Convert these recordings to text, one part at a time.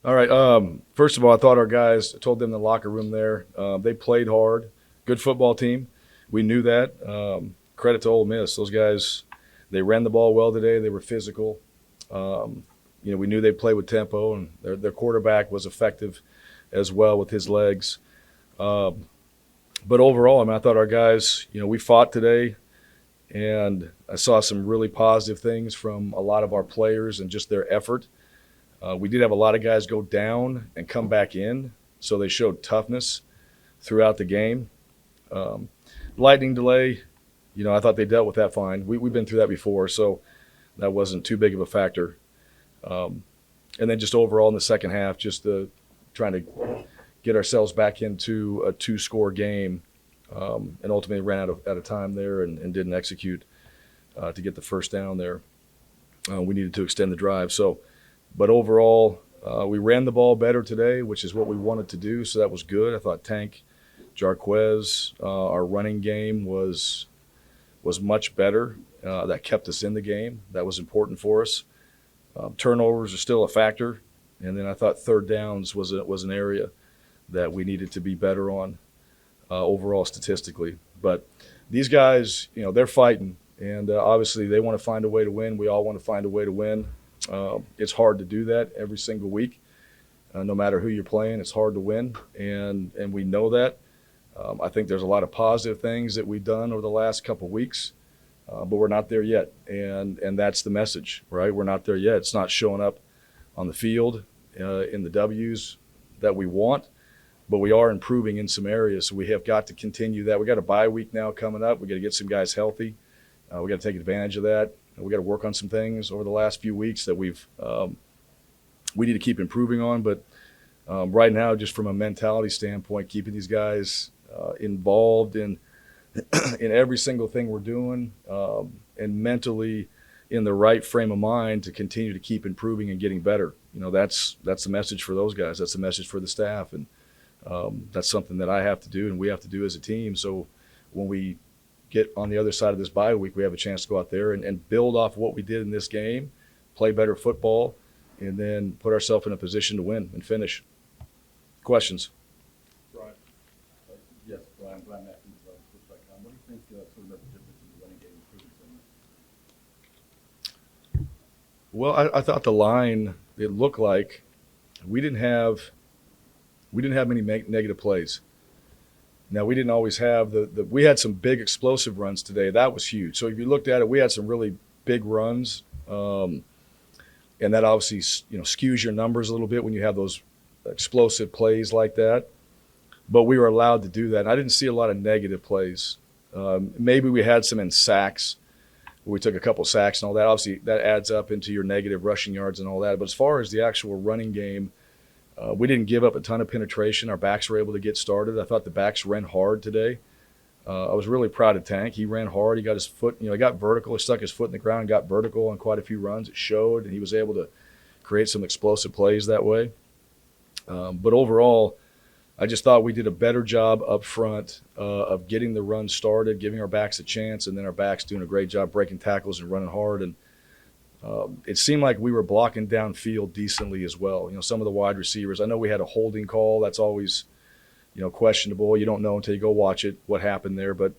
All right. First of all, I thought our guys, I told them in the locker room there, they played hard. Good football team. We knew that. Credit to Ole Miss. Those guys, they ran the ball well today. They were physical. We knew they played with tempo, and their quarterback was effective as well with his legs. But overall, I thought our guys, we fought today, and I saw some really positive things from a lot of our players and just their effort. We did have a lot of guys go down and come back in, so they showed toughness throughout the game. Lightning delay, I thought they dealt with that fine. We've been through that before, so that wasn't too big of a factor. And then just overall in the second half, just trying to get ourselves back into a two-score game, and ultimately ran out of time there and didn't execute to get the first down there. We needed to extend the drive. But overall, we ran the ball better today, which is what we wanted to do, so that was good. I thought Tank, Jarquez, our running game was much better. That kept us in the game. That was important for us. Turnovers are still a factor, and then I thought third downs was an area that we needed to be better on overall statistically. But these guys, they're fighting, and obviously they want to find a way to win. We all want to find a way to win. It's hard to do that every single week. No matter who you're playing, it's hard to win, and we know that. I think there's a lot of positive things that we've done over the last couple of weeks, but we're not there yet, and that's the message, right? We're not there yet. It's not showing up on the field in the W's that we want, but we are improving in some areas, so we have got to continue that. We got a bye week now coming up. We got to get some guys healthy. We got to take advantage of that. We got to work on some things over the last few weeks that we need to keep improving on. But right now, just from a mentality standpoint, keeping these guys involved in every single thing we're doing, and mentally in the right frame of mind to continue to keep improving and getting better. That's the message for those guys. That's the message for the staff, and that's something that I have to do and we have to do as a team. So when we get on the other side of this bye week, we have a chance to go out there and build off what we did in this game, play better football, and then put ourselves in a position to win and finish. Questions? Right. Yes, Bryan Matthews, Switch.com. What do you think sort of the difference in the running game improvements in? Well, I thought the line, it looked like we didn't have many negative plays. Now, we didn't always have we had some big explosive runs today. That was huge. So if you looked at it, we had some really big runs, and that obviously skews your numbers a little bit when you have those explosive plays like that. But we were allowed to do that. And I didn't see a lot of negative plays. Maybe we had some in sacks. We took a couple sacks and all that. Obviously, that adds up into your negative rushing yards and all that. But as far as the actual running game, we didn't give up a ton of penetration. Our backs were able to get started. I thought the backs ran hard today. I was really proud of Tank. He ran hard. He got his foot, he got vertical. He stuck his foot in the ground and got vertical on quite a few runs. It showed, and he was able to create some explosive plays that way. But overall, I just thought we did a better job up front of getting the run started, giving our backs a chance, and then our backs doing a great job breaking tackles and running hard. And it seemed like we were blocking downfield decently as well. Some of the wide receivers, I know we had a holding call. That's always, questionable. You don't know until you go watch it what happened there. But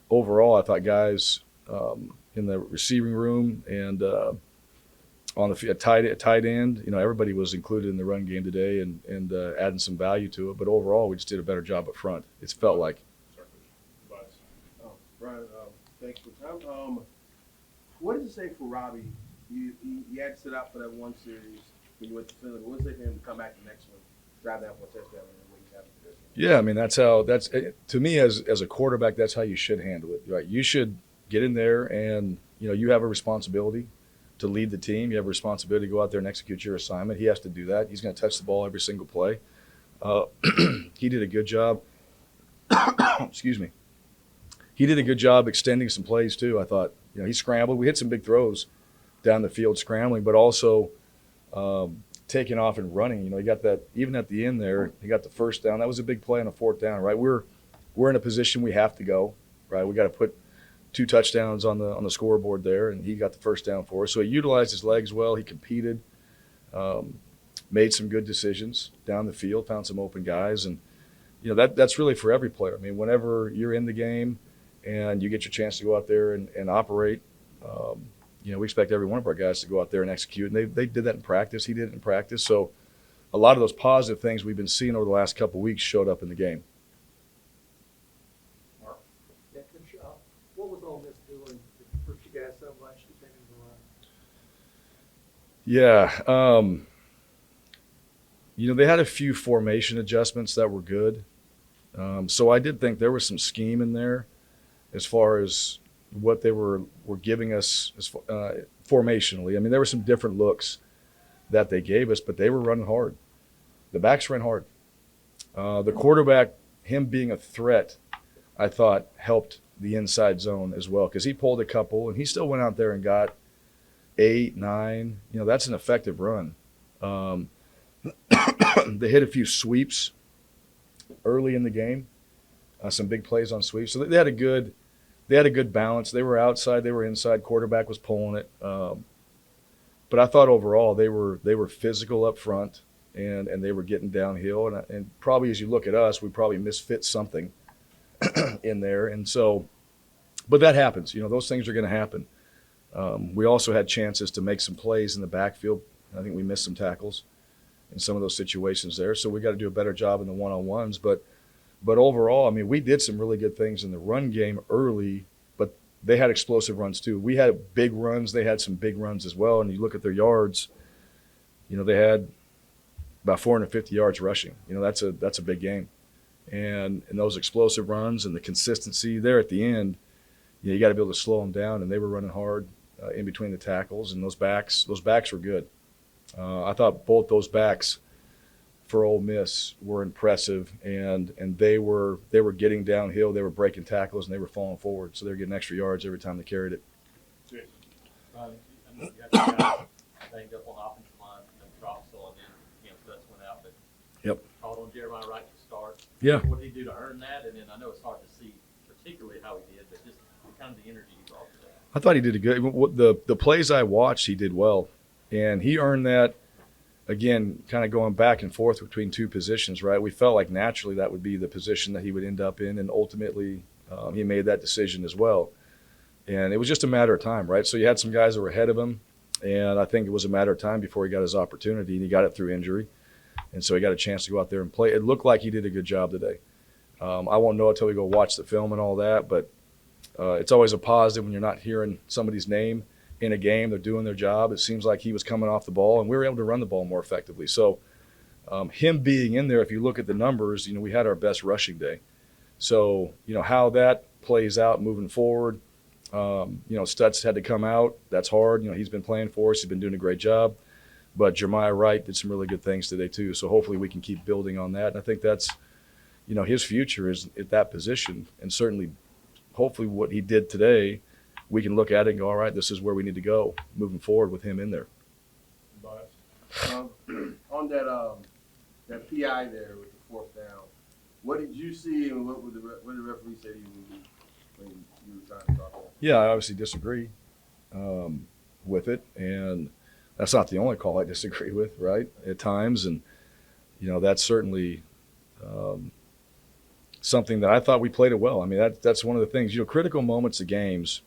overall, I thought guys in the receiving room and on the tight end, everybody was included in the run game today and adding some value to it. But overall, we just did a better job up front. It's felt like. Bryan, thanks for the time. What does it say for Robby? You had to sit out for that one series when you went to Finland. What does it say for him to come back the next one, drive that one touchdown, and what he's having for this one? Yeah, that's to me as a quarterback, that's how you should handle it, right? You should get in there and, you have a responsibility to lead the team. You have a responsibility to go out there and execute your assignment. He has to do that. He's going to touch the ball every single play. He did a good job. Excuse me. He did a good job extending some plays too. I thought, he scrambled. We hit some big throws down the field scrambling, but also taking off and running. He got that even at the end there. He got the first down. That was a big play on a fourth down, right? We're in a position we have to go, right? We got to put 2 touchdowns on the scoreboard there, and he got the first down for us. So he utilized his legs well. He competed. made some good decisions down the field, found some open guys, and that's really for every player. I mean, whenever you're in the game and you get your chance to go out there and operate, we expect every one of our guys to go out there and execute, and they did that in practice. He did it in practice, so a lot of those positive things we've been seeing over the last couple of weeks showed up in the game. Mark? Yeah, Coach, what was Ole Miss doing that hurt you guys so much defending the run? Yeah, they had a few formation adjustments that were good. So I did think there was some scheme in there as far as what they were giving us formationally. I mean, there were some different looks that they gave us, but they were running hard. The backs ran hard. The quarterback, him being a threat, I thought helped the inside zone as well, because he pulled a couple, and he still went out there and got 8, 9. That's an effective run. They hit a few sweeps early in the game, some big plays on sweeps. So they had a good balance. They were outside, they were inside. Quarterback was pulling it. But I thought overall they were physical up front, and they were getting downhill. And probably as you look at us, we probably misfit something in there. And so, but that happens. Those things are going to happen. We also had chances to make some plays in the backfield. I think we missed some tackles in some of those situations there. So we got to do a better job in the one-on-ones. But overall, I mean, we did some really good things in the run game early, but they had explosive runs too. We had big runs. They had some big runs as well. And you look at their yards, they had about 450 yards rushing. That's a big game. And those explosive runs and the consistency there at the end, you got to be able to slow them down. And they were running hard in between the tackles, and those backs were good. I thought both those backs for Ole Miss were impressive, and they were getting downhill, they were breaking tackles, and they were falling forward, so they were getting extra yards every time they carried it. I mean, you got some guys banged up on the offensive line, Troxel, and then Sutton went out, but Yep. called on Jeremiah Wright to start. Yeah. What did he do to earn that? And then I know it's hard to see particularly how he did, but just kind of the energy he brought to that. I thought he did a good. The plays I watched, he did well, and he earned that. Again, kind of going back and forth between two positions, right? We felt like naturally that would be the position that he would end up in, and ultimately he made that decision as well. And it was just a matter of time, right? So you had some guys that were ahead of him, and I think it was a matter of time before he got his opportunity, and he got it through injury. And so he got a chance to go out there and play. It looked like he did a good job today. I won't know until we go watch the film and all that, but it's always a positive when you're not hearing somebody's name in a game. They're doing their job. It seems like he was coming off the ball, and we were able to run the ball more effectively. So him being in there, if you look at the numbers, we had our best rushing day. So, how that plays out moving forward, Stutz had to come out. That's hard. He's been playing for us. He's been doing a great job. But Jeremiah Wright did some really good things today too. So hopefully we can keep building on that. And I think that's, his future is at that position. And certainly, hopefully what he did today, we can look at it and go, all right, this is where we need to go moving forward with him in there. On that PI there with the fourth down, what did you see, and what did the referee say to you when you were trying to talk about it? Yeah, I obviously disagree with it, and that's not the only call I disagree with, right, at times. And, that's certainly something that I thought we played it well. I mean, that's one of the things. Critical moments of games,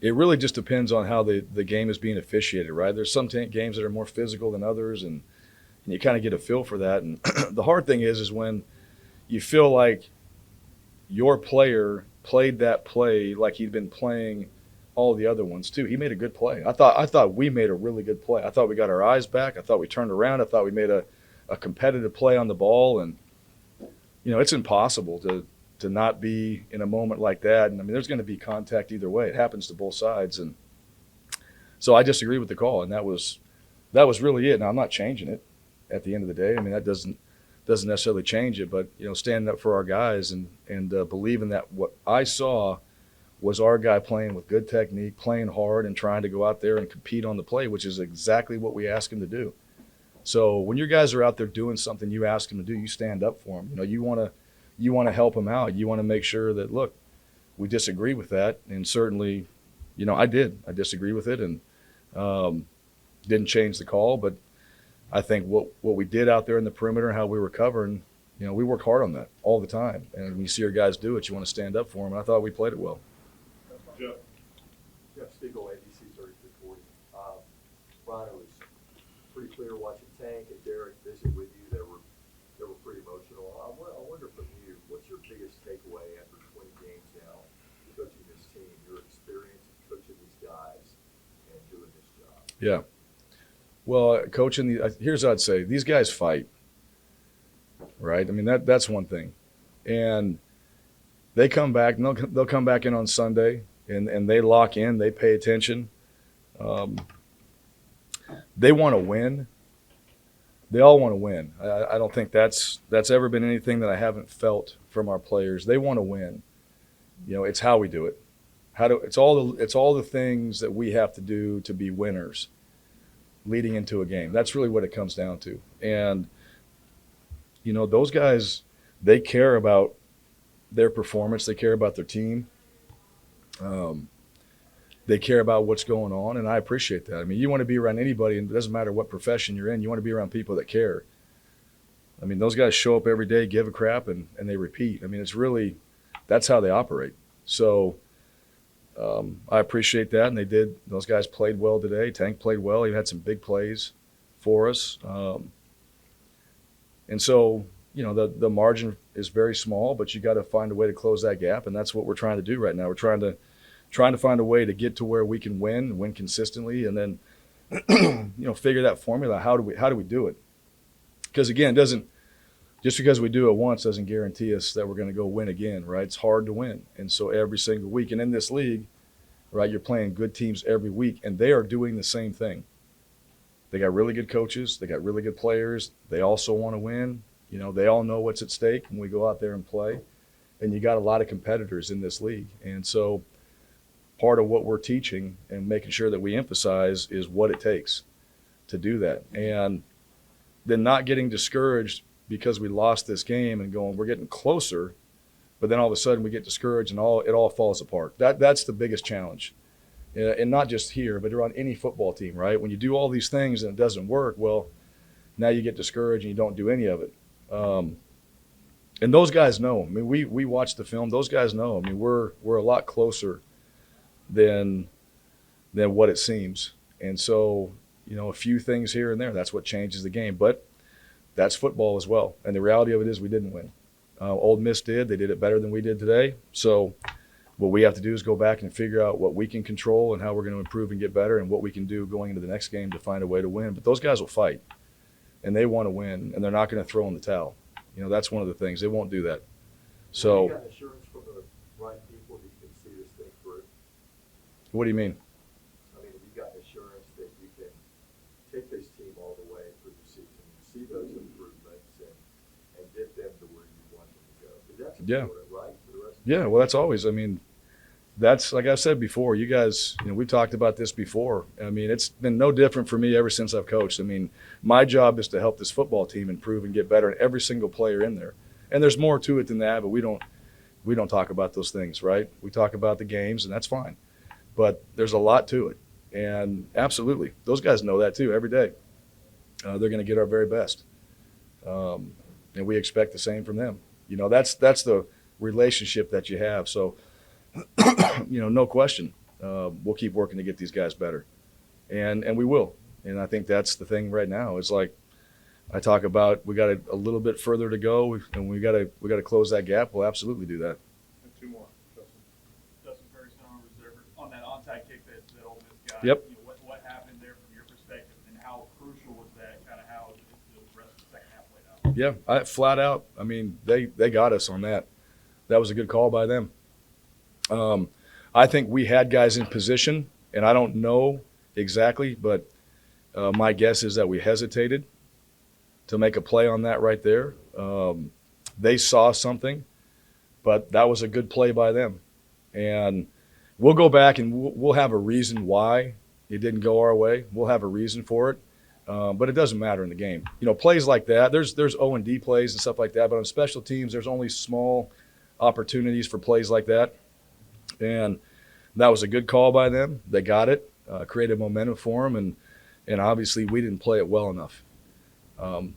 it really just depends on how the game is being officiated, right? There's some games that are more physical than others, and you kind of get a feel for that. And the hard thing is when you feel like your player played that play like he'd been playing all the other ones too. He made a good play. I thought we made a really good play. I thought we got our eyes back. I thought we turned around. I thought we made a competitive play on the ball. And, it's impossible to not be in a moment like that. And, I mean, there's going to be contact either way. It happens to both sides. And so I disagree with the call, and that was really it. Now, I'm not changing it at the end of the day. I mean, that doesn't necessarily change it. But, standing up for our guys and believing that what I saw was our guy playing with good technique, playing hard, and trying to go out there and compete on the play, which is exactly what we ask him to do. So when your guys are out there doing something you ask them to do, you stand up for them. You want to help them out. You want to make sure that, look, we disagree with that, and certainly, I disagree with it, and didn't change the call. But I think what we did out there in the perimeter, how we were covering, we work hard on that all the time. And when you see our guys do it, you want to stand up for them. And I thought we played it well. Jeff. Jeff Spiegel, ABC 3340. Ron, it was pretty clear watching Tank and Derek visit with you. They were pretty emotional. I wonder from you, what's your biggest takeaway after 20 games now, coaching this team, your experience of coaching these guys and doing this job? Yeah. Well, coaching, here's what I'd say. These guys fight, right? I mean, that's one thing. And they come back, and they'll come back in on Sunday, and they lock in. They pay attention. They want to win. They all want to win. I don't think that's ever been anything that I haven't felt from our players. They want to win. It's how we do it. It's all the things that we have to do to be winners leading into a game. That's really what it comes down to. And those guys, they care about their performance. They care about their team. They care about what's going on, and I appreciate that. I mean, you want to be around anybody, and it doesn't matter what profession you're in. You want to be around people that care. I mean, those guys show up every day, give a crap, and they repeat. I mean, that's how they operate. So I appreciate that, and they did. Those guys played well today. Tank played well. He had some big plays for us. And so, the margin is very small, but you got to find a way to close that gap, and that's what we're trying to do right now. We're trying to find a way to get to where we can win consistently, and then figure that formula. How do we do it? Because again, just because we do it once doesn't guarantee us that we're going to go win again, right? It's hard to win, and so every single week, and in this league, right, you're playing good teams every week, and they are doing the same thing. They got really good coaches, they got really good players. They also want to win. They all know what's at stake when we go out there and play, and you got a lot of competitors in this league, and so part of what we're teaching and making sure that we emphasize is what it takes to do that. And then not getting discouraged because we lost this game and going, we're getting closer, but then all of a sudden we get discouraged and it all falls apart. That's the biggest challenge. And not just here, but around any football team, right? When you do all these things and it doesn't work, well, now you get discouraged and you don't do any of it. And those guys know. I mean, we watch the film. Those guys know. I mean, we're a lot closer than what it seems. And so, a few things here and there, that's what changes the game. But that's football as well. And the reality of it is we didn't win. Ole Miss did. They did it better than we did today. So what we have to do is go back and figure out what we can control and how we're going to improve and get better and what we can do going into the next game to find a way to win. But those guys will fight, and they want to win, and they're not going to throw in the towel. That's one of the things. They won't do that. So You got assurance from the right people that you can see this thing through? what do you mean? I mean, have you got assurance that you can take this team all the way through the season, see those improvements, and get them to where you want them to go? Because that's Yeah. important, right, for the rest of Yeah, well, that's always, that's like I said before, you guys, we talked about this before. I mean, it's been no different for me ever since I've coached. I mean, my job is to help this football team improve and get better, and every single player in there. And there's more to it than that, but we don't talk about those things, right? We talk about the games, and that's fine. But there's a lot to it. And absolutely, those guys know that too every day. They're going to get our very best. And we expect the same from them. That's the relationship that you have. So, no question, we'll keep working to get these guys better. And we will. And I think that's the thing right now. It's like I talk about, we got a little bit further to go, and we got to close that gap. We'll absolutely do that. And two more. Justin Ferguson on reserve on that onside kick that Ole Miss got. Yep. What happened there from your perspective, and how crucial was that? Kind of how the rest of the second half played out. Yeah, flat out. I mean, they got us on that. That was a good call by them. I think we had guys in position, and I don't know exactly, but my guess is that we hesitated to make a play on that right there. They saw something, but that was a good play by them. And we'll go back and we'll have a reason why it didn't go our way. We'll have a reason for it, but it doesn't matter in the game. Plays like that, there's O&D plays and stuff like that, but on special teams, there's only small opportunities for plays like that. And that was a good call by them. They got it, created momentum for them, and obviously we didn't play it well enough. And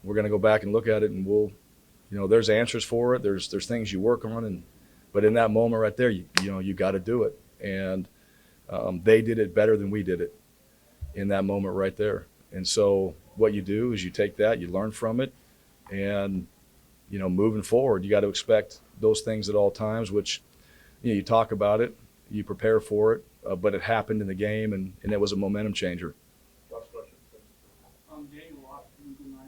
we're going to go back and look at it, and there's answers for it. There's things you work on, but in that moment right there, you got to do it. And they did it better than we did it in that moment right there. And so what you do is you take that, you learn from it, and moving forward, you got to expect those things at all times, which you talk about it, you prepare for it, but it happened in the game, and it was a momentum changer. Last question. Daniel, a lot of people in 9-1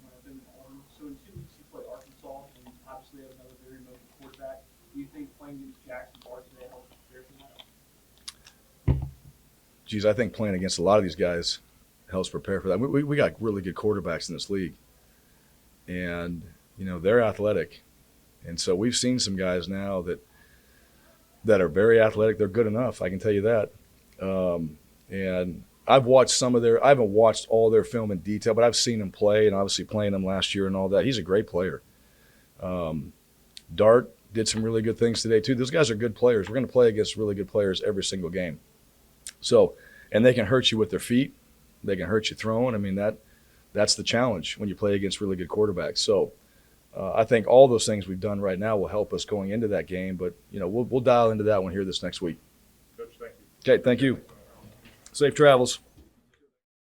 have been in Auburn. So in 2 weeks, you play Arkansas, and obviously have another very motivated quarterback. Do you think playing against Jaxson Dart today helps prepare for that? Geez, I think playing against a lot of these guys helps prepare for that. We got really good quarterbacks in this league, and they're athletic, and so we've seen some guys now that are very athletic. They're good enough, I can tell you that. And I've watched I haven't watched all their film in detail, but I've seen him play, and obviously playing him last year and all that. He's a great player. Dart did some really good things today too. Those guys are good players. We're going to play against really good players every single game. So, and they can hurt you with their feet. They can hurt you throwing. I mean, that's the challenge when you play against really good quarterbacks. So I think all those things we've done right now will help us going into that game. But, we'll dial into that one here this next week. Coach, thank you. Okay, thank you. Safe travels.